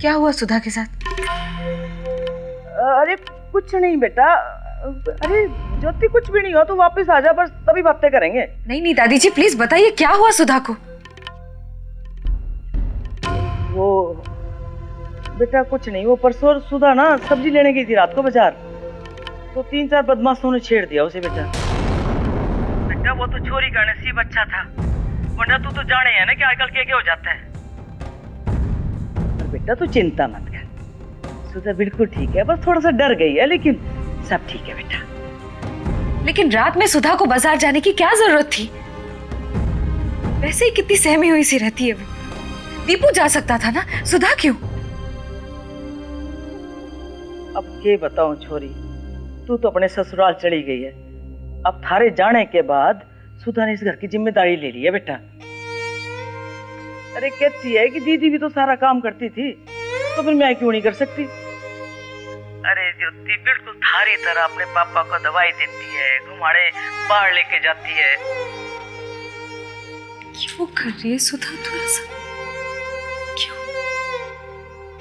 क्या हुआ सुधा के साथ? अरे कुछ नहीं बेटा। अरे ज्योति कुछ भी नहीं हो तो वापस आ जा, बस तभी बातें करेंगे। नहीं नहीं दादी जी प्लीज बताइए क्या हुआ सुधा को? वो बेटा कुछ नहीं, वो परसों सुधा ना सब्जी लेने गई थी रात को बाजार, तो 3-4 बदमाशों ने छेड़ दिया उसे बेटा। बेटा वो तो छोरी का नसीब अच्छा था, वरना तू तो जाने है ना कि आजकल क्या हो जाता है। पर बेटा तू चिंता मत कर, सुधा बिल्कुल ठीक है, बस थोड़ा सा डर गई है, लेकिन सब ठीक है बेटा। लेकिन रात में सुधा को बाजार जाने की क्या जरूरत थी? वैसे ही कितनी सहमी हुई सी रहती है वो। दीपू जा सकता था ना, सुधा क्यों? अब क्या बताऊं छोरी, तू तो अपने ससुराल चली गई है। अब थारे जाने के बाद सुधा ने इस घर की जिम्मेदारी ले ली है बेटा। अरे कहती है कि दीदी भी तो सारा काम करती थी, तो फिर मैं क्यों नहीं कर सकती? अरे ज्योति बिल्कुल थारी तरह अपने पापा को दवाई देती है, घुमाने बाहर लेके जाती है। क्यों कर रही है सुधा तू ऐसा? क्यों?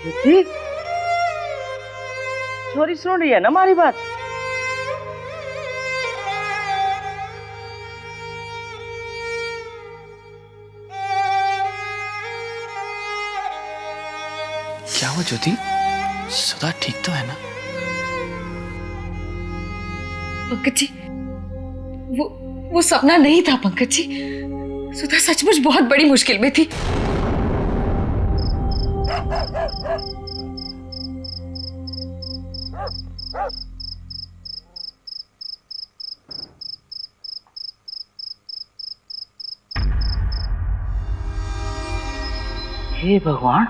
ज्योति छोरी सुन रही है ना हमारी बात? क्या हुआ ज्योति? सुधा ठीक तो है ना? पंकज जी वो सपना नहीं था पंकज जी। सुधा सचमुच बहुत बड़ी मुश्किल में थी। हे भगवान,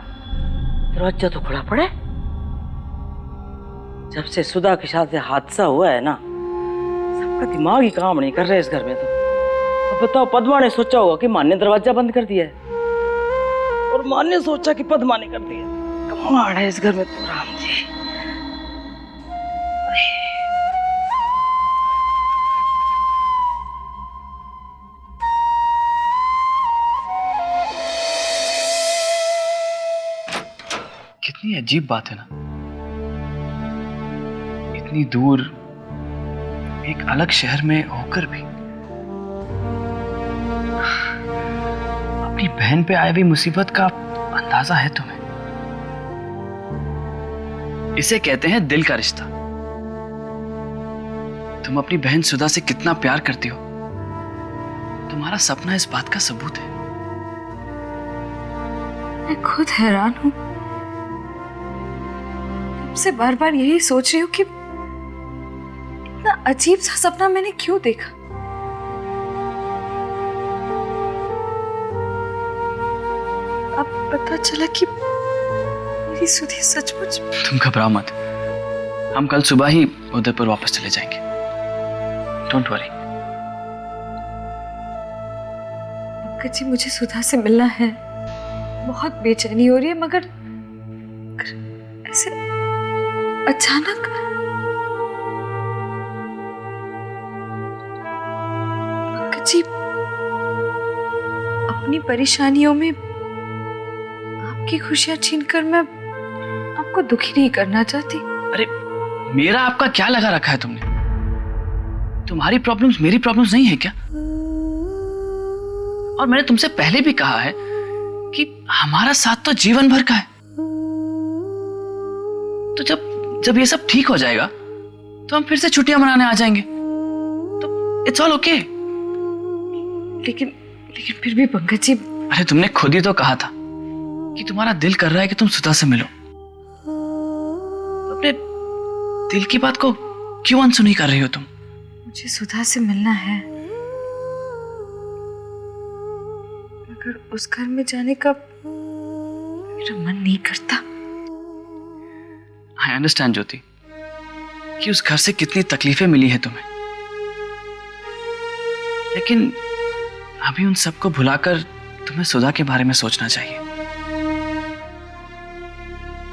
दरवाजा तो खुला पड़े। जब से सुधा के साथ हादसा हुआ है ना, सबका दिमाग ही काम नहीं कर रहा है इस घर में। तो अब बताओ, पद्मा ने सोचा होगा कि माँ ने दरवाजा बंद कर दिया है, और माँ ने सोचा कि पद्मा ने कर दिया। कमाल है इस घर में तो राम जी। कितनी अजीब बात है ना, इतनी दूर एक अलग शहर में होकर भी अपनी बहन पे आई हुई मुसीबत का अंदाजा है तुम्हें? इसे कहते हैं दिल का रिश्ता। तुम अपनी बहन सुधा से कितना प्यार करती हो, तुम्हारा सपना इस बात का सबूत है। मैं खुद हैरान हूं, से बार बार यही सोच रही हूँ कि इतना अजीब सा सपना मैंने क्यों देखा। अब पता चला कि मेरी सुधी सचमुच। तुम घबराओ मत, हम कल सुबह ही उदयपुर वापस चले जाएंगे। Don't worry. पंकज जी मुझे सुधा से मिलना है, बहुत बेचैनी हो रही है, मगर ऐसे अचानक पंकज जी अपनी परेशानियों में आपकी खुशियां छीनकर मैं आपको दुखी नहीं करना चाहती। अरे मेरा आपका क्या लगा रखा है तुमने? तुम्हारी प्रॉब्लम्स मेरी प्रॉब्लम्स नहीं है क्या? और मैंने तुमसे पहले भी कहा है कि हमारा साथ तो जीवन भर का है। तो जब ये सब ठीक हो जाएगा तो हम फिर से छुट्टियां मनाने आ जाएंगे, तो इट्स ऑल ओके। लेकिन फिर भी पंकज जी। अरे तुमने खुद ही तो कहा था कि तुम्हारा दिल कर रहा है कि तुम सुधा से मिलो, तो अपने दिल की बात को क्यों अनसुनी कर रही हो तुम? मुझे सुधा से मिलना है, मगर उस घर में जाने का मेरा मन नहीं करता। आई अंडरस्टैंड ज्योति कि उस घर से कितनी तकलीफें मिली है तुम्हें, लेकिन अभी उन सबको भुलाकर तुम्हें सुधा के बारे में सोचना चाहिए।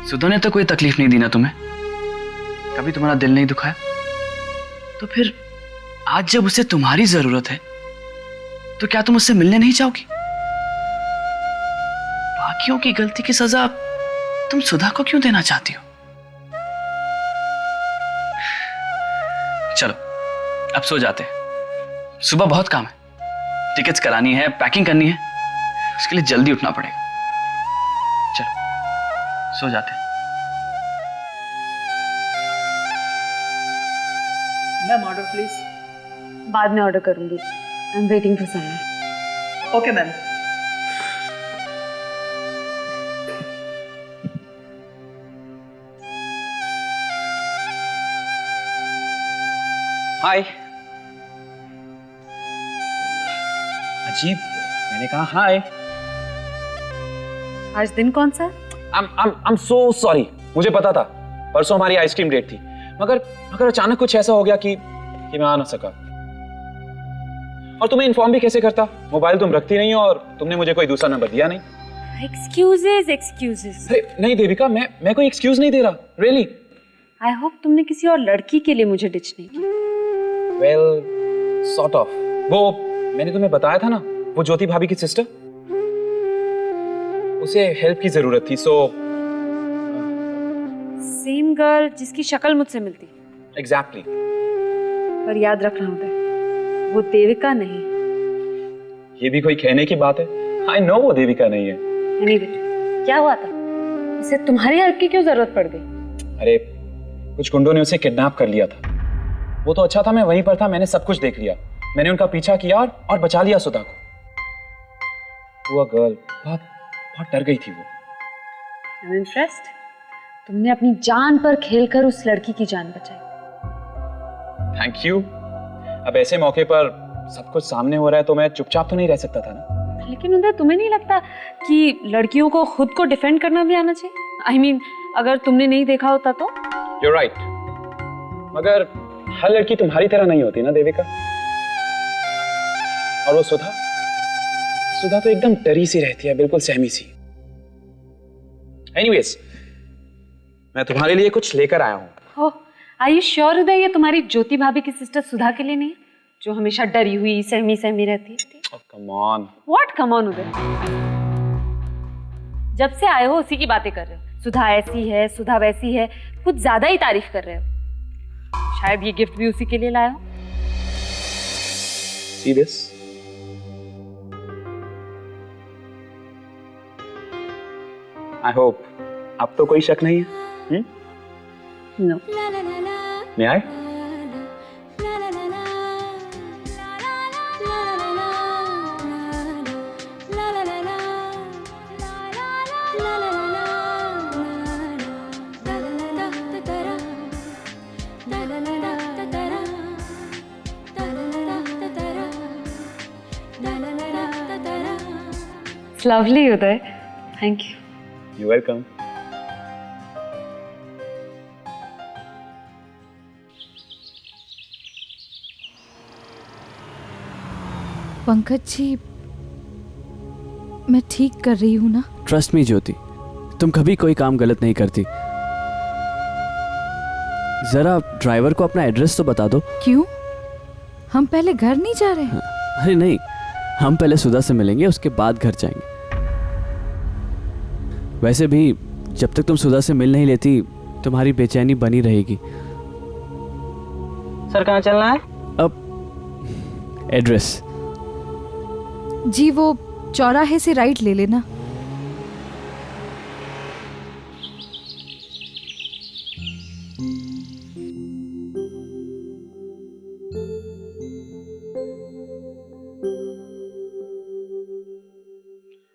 सुधा ने तो कोई तकलीफ नहीं दी ना तुम्हें, कभी तुम्हारा दिल नहीं दुखाया, तो फिर आज जब उसे तुम्हारी जरूरत है तो क्या तुम उससे मिलने नहीं चाहोगी? बाकियों की गलती की सजा तुम सुधा को क्यों देना चाहती हो? चलो अब सो जाते हैं, सुबह बहुत काम है, टिकट्स करानी है, पैकिंग करनी है, उसके लिए जल्दी उठना पड़ेगा। चलो सो जाते हैं। Ma'am order please. बाद में ऑर्डर करूंगी। I am waiting for someone. Okay ma'am. Hi. अजीब, मैंने कहा हाय। आज दिन कौन सा? I'm so sorry। मुझे पता था परसों हमारी आइसक्रीम डेट थी, मगर अचानक कुछ ऐसा हो गया कि मैं आ ना सका। और तुम्हें इन्फॉर्म भी कैसे करता? मोबाइल तुम रखती नहीं हो और तुमने मुझे कोई दूसरा नंबर दिया नहीं। एक्सक्यूजेस। अरे नहीं देविका, मैं कोई एक्सक्यूज नहीं दे रहा, रियली। आई होप तुमने किसी और लड़की के लिए मुझे डिच नहीं किया। Well sort of. वो मैंने तुम्हें बताया था ना, वो ज्योति भाभी की सिस्टर, उसे हेल्प की जरूरत थी। सो सेम गर्ल जिसकी शक्ल मुझसे मिलती। एग्जैक्टली। पर याद रखना होता है, वो देविका नहीं। ये भी कोई कहने की बात है? आई नो वो देविका नहीं है। Anyway, क्या हुआ था? इसे तुम्हारी हेल्प की क्यों जरूरत पड़ गई? अरे कुछ गुंडों ने उसे किडनैप कर लिया था। वो तो अच्छा था मैं वहीं पर था, मैंने सब कुछ देख लिया। मैंने उनका पीछा किया और बचा लिया सुधा को। वो गर्ल बहुत डर गई थी वो। I'm impressed। तुमने अपनी जान पर खेलकर उस लड़की की जान बचाई। Thank you. अब ऐसे मौके पर सब कुछ सामने हो रहा है तो मैं चुपचाप तो नहीं रह सकता था ना। लेकिन उधर तुम्हें नहीं लगता कि लड़कियों को खुद को डिफेंड करना भी आना चाहिए? I mean, अगर तुमने नहीं देखा होता तो? You're right। मगर हर लड़की तुम्हारी तरह नहीं होती ना देविका। और वो सुधा तो एकदम डरी सी रहती है, बिल्कुल सहमी सी। एनीवेज, मैं तुम्हारे लिए कुछ लेकर आया हूँ। ओह, आर यू श्योर उदय ये तुम्हारी ज्योति भाभी की सिस्टर सुधा के लिए नहीं है, जो हमेशा डरी हुई सहमी रहती है? Come on. What come on Uday? जब से आए हो उसी की बातें कर रहे हो। सुधा ऐसी है, सुधा वैसी है, कुछ ज्यादा ही तारीफ कर रहे हो। शायद ये गिफ्ट भी उसी के लिए लाया हो। See this? I hope अब तो कोई शक नहीं है। No. May I? It's lovely Uday. Thank you. You're welcome। Pankaj ji, मैं ठीक कर रही हूँ ना? ट्रस्ट मी ज्योति, तुम कभी कोई काम गलत नहीं करती। जरा ड्राइवर को अपना एड्रेस तो बता दो। क्यों? हम पहले घर नहीं जा रहे हैं? अरे नहीं, हम पहले सुधा से मिलेंगे, उसके बाद घर जाएंगे। वैसे भी जब तक तुम सुधा से मिल नहीं लेती तुम्हारी बेचैनी बनी रहेगी। सर कहाँ चलना है? अब एड्रेस जी वो चौराहे से राइट ले लेना।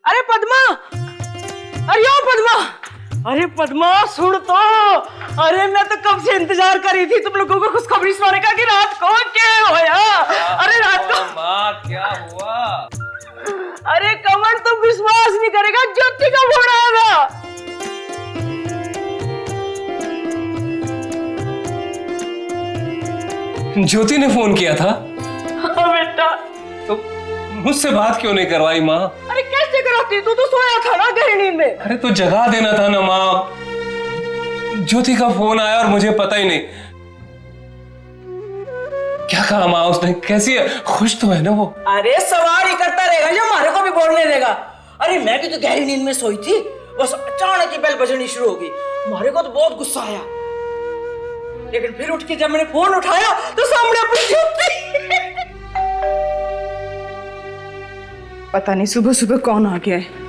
अरे पद्मा, अरे ओ पद्मा, अरे पद्मा सुन तो। अरे मैं तो कब से इंतजार कर रही थी तुम लोगों को खुशखबरी सुनाने का कि रात को क्या होया। अरे रात को माँ क्या हुआ? अरे कमल तुम विश्वास नहीं करेगा, ज्योति का फोन आया था। ज्योति ने फोन किया था? हाँ बेटा। तो मुझसे बात क्यों नहीं करवाई माँ? अरे कैसे कराती, तू तो सोया था ना गहरी नींद में। अरे तो जगा देना था ना माँ। ज्योति का फोन आया और मुझे पता ही नहीं। क्या कहा माँ उसने? कैसी है? खुश तो है ना वो? अरे सवाल ही करता रहेगा जो हमारे को भी बोलने देगा। अरे मैं भी तो गहरी नींद में सोई थी बस अचानक ही बेल बजनी शुरू हो गई। हमारे को तो बहुत गुस्सा आया, लेकिन फिर उठ के जब मैंने फोन उठाया तो सामने अपनी ज्योति। पता नहीं सुबह सुबह कौन आ गया है।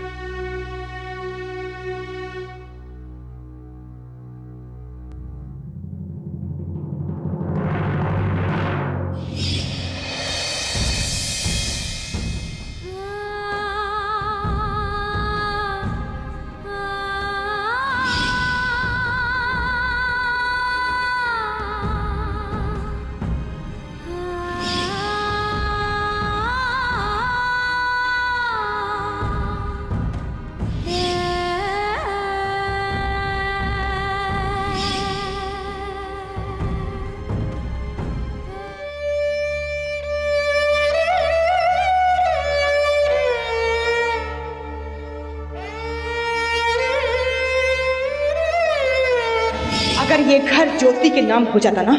अगर ये घर ज्योति के नाम हो जाता ना,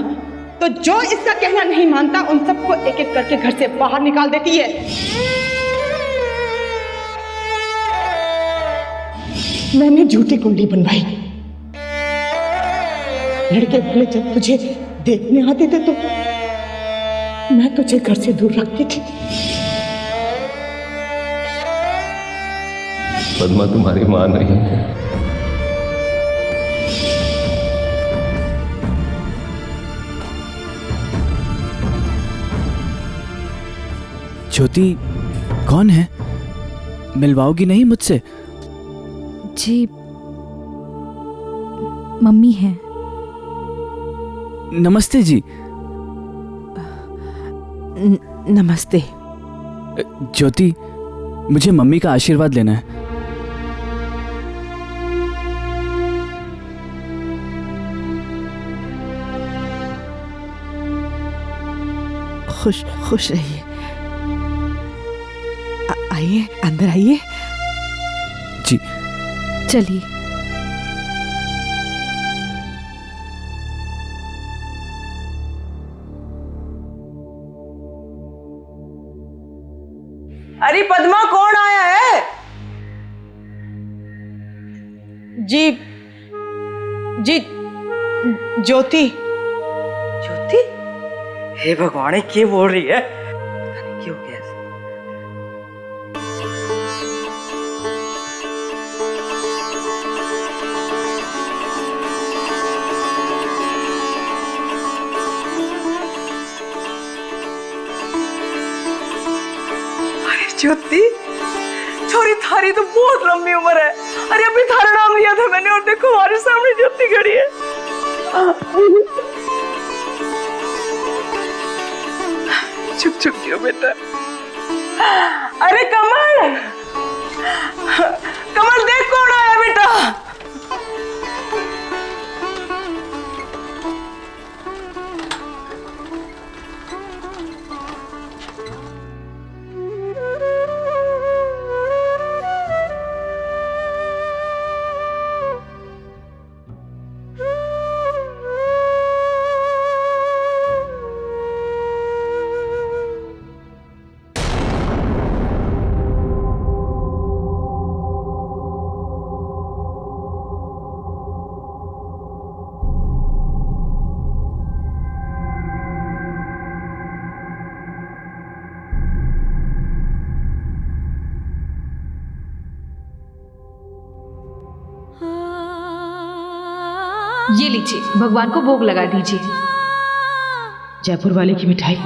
तो जो इसका कहना नहीं मानता उन सबको एक एक करके घर से बाहर निकाल देती है। मैंने झूठी कुंडली बनवाई। लड़के बोले जब तुझे देखने आते थे तो मैं तुझे घर से दूर रखती थी। पद्मा तुम्हारी मां नहीं है। ज्योति कौन है? मिलवाओगी नहीं मुझसे? जी मम्मी है। नमस्ते जी। नमस्ते। ज्योति, मुझे मम्मी का आशीर्वाद लेना है। खुश खुश रहिए। आइए, अंदर आइए। जी चलिए। अरे पद्मा, कौन आया है? जी जी ज्योति। ज्योति? हे भगवान, क्या बोल रही है? पता नहीं क्यों गया। ज्योति, छोरी थारी तो बहुत लंबी उम्र है। अरे अभी थारा नाम लिया था मैंने और देखो हमारे सामने ज्योति खड़ी है। चुप चुप क्यों बेटा? अरे कमल, कमल देख कौन आया बेटा। ये लीजिए, भगवान को भोग लगा दीजिए। जयपुर वाले की मिठाई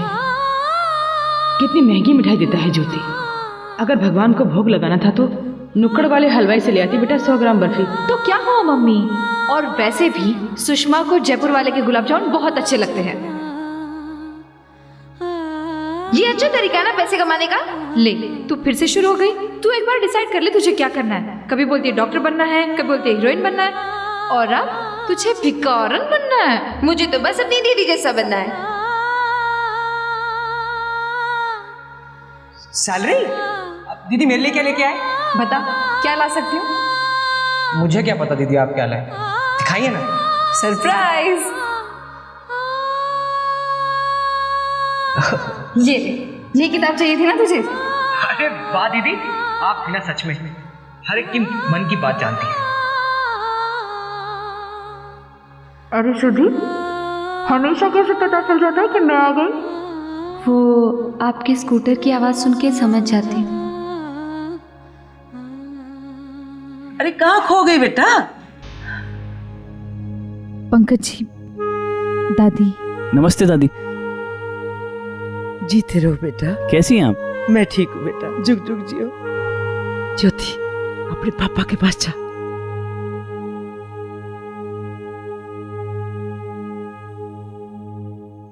कितनी महंगी मिठाई देता है ज्योति। अगर भगवान को भोग लगाना था तो नुक्कड़ वाले हलवाई से ले आती बेटा 100 ग्राम बर्फी। तो क्या हुआ मम्मी? और वैसे भी सुषमा को जयपुर वाले के गुलाब जामुन बहुत अच्छे लगते हैं। ये अच्छा तरीका है ना पैसे कमाने का। ले, तू फिर से शुरू हो गई। तू एक बार डिसाइड कर ले तुझे क्या करना है। कभी बोलती है डॉक्टर बनना है, कभी बोलती है हीरोइन बनना है, और अब तुझे भिखारन बनना है। मुझे तो बस अपनी दीदी जैसा बनना है। सैलरी? दीदी मेरे लिए क्या लेके आए? बता, क्या ला सकती हूँ? मुझे क्या पता दीदी आप क्या लाए, दिखाइए ना। सरप्राइज। ये किताब चाहिए थी ना तुझे? अरे वाह दीदी, आप थी ना सच में। हर एक की मन की बात जानती है। अरे सुधी, हमेशा कैसे पता चल जाता है कि मैं आ गई? वो आपके स्कूटर की आवाज सुन के समझ जाती हूँ। अरे कहाँ खो गई बेटा? पंकज जी, दादी। नमस्ते दादी। जीते रहो बेटा। कैसी हैं आप? मैं ठीक हूँ बेटा, जुग जुग जियो। ज्योति, अपने पापा के पास जा।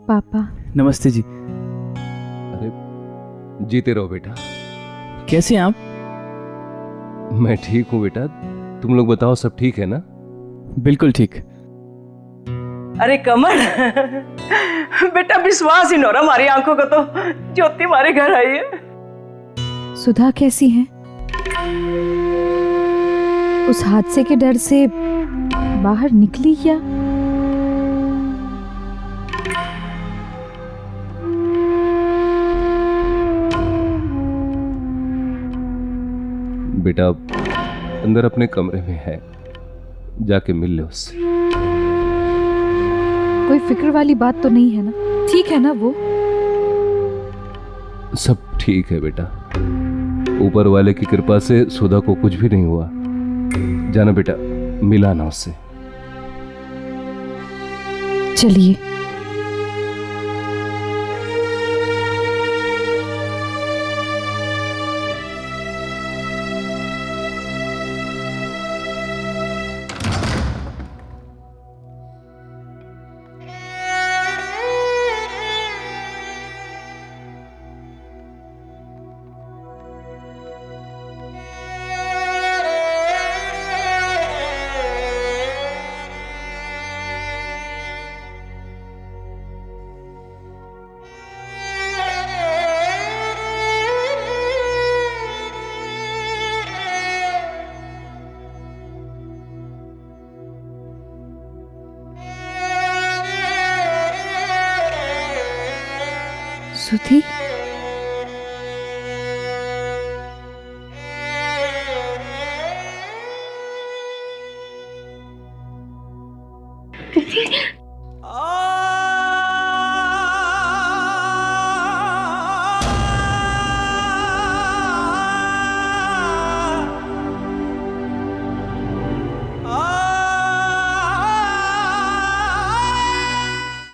पापा। नमस्ते जी। अरे जीते रहो बेटा। कैसे हैं आप? मैं ठीक हूँ बेटा, तुम लोग बताओ सब ठीक है ना? बिल्कुल ठीक। अरे कमल, बेटा विश्वास ही नहीं हो रहा हमारी आंखों को, तो ज्योति हमारे घर आई है। सुधा कैसी है? उस हादसे के डर से बाहर निकली क्या? बेटा अंदर अपने कमरे में है, जाके मिल ले उससे। कोई फिक्र वाली बात तो नहीं है ना? ठीक है ना वो? सब ठीक है बेटा, ऊपर वाले की कृपा से सुधा को कुछ भी नहीं हुआ। जाना बेटा, मिला ना उससे। चलिए। सुधी।